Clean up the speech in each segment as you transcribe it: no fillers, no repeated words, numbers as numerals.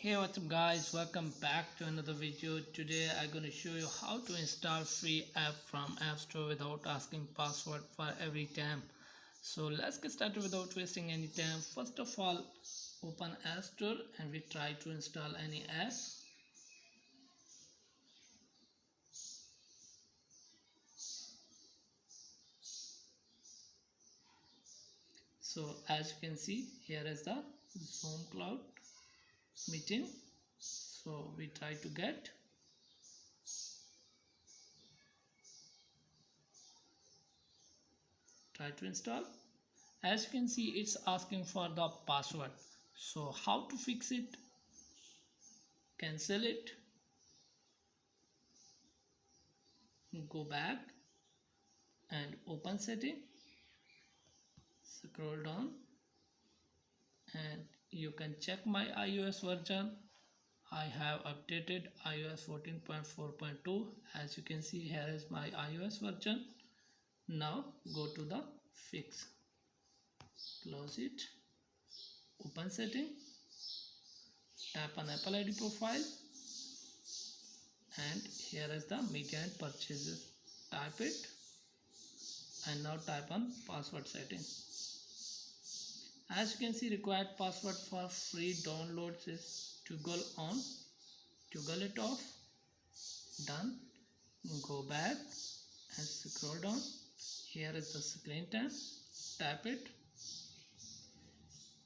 Hey, what's up guys, welcome back to another video. Today I'm going to show you how to install free app from App Store without asking password for every time. So let's get started without wasting any time. First of all, open App Store and we try to install any app. So as you can see, here is the SoundCloud meeting. So we try to install. As you can see, it's asking for the password. So how to fix it? Cancel it, go back and open setting, scroll down and you can check my iOS version. I have updated iOS 14.4.2. as you can see, here is my iOS version. Now go to the fix, close it, open setting, tap on Apple ID profile and here is the media and purchases. Type it and now type on password setting. As you can see, required password for free downloads is toggle on, toggle it off, done. Go back and scroll down. Here is the screen time, tap it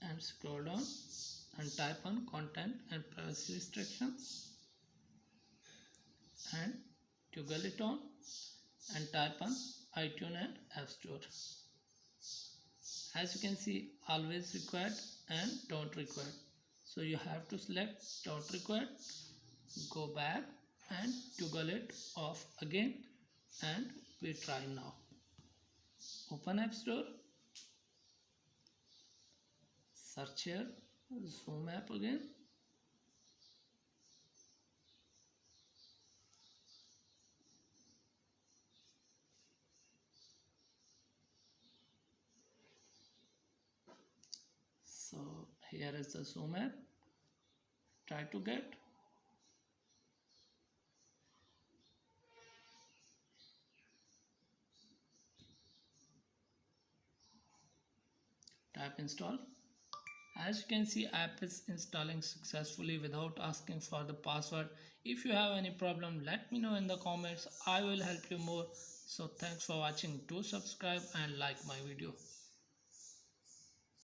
and scroll down and type on content and privacy restrictions and toggle it on and type on iTunes and App Store. As you can see, always required and don't required. So you have to select don't required, go back and toggle it off again and we try now. Open App Store, search here Zoom app again. So here is the Zoom app. Try to get. Tap install. As you can see, app is installing successfully without asking for the password. If you have any problem, let me know in the comments. I will help you more. So thanks for watching. Do subscribe and like my video.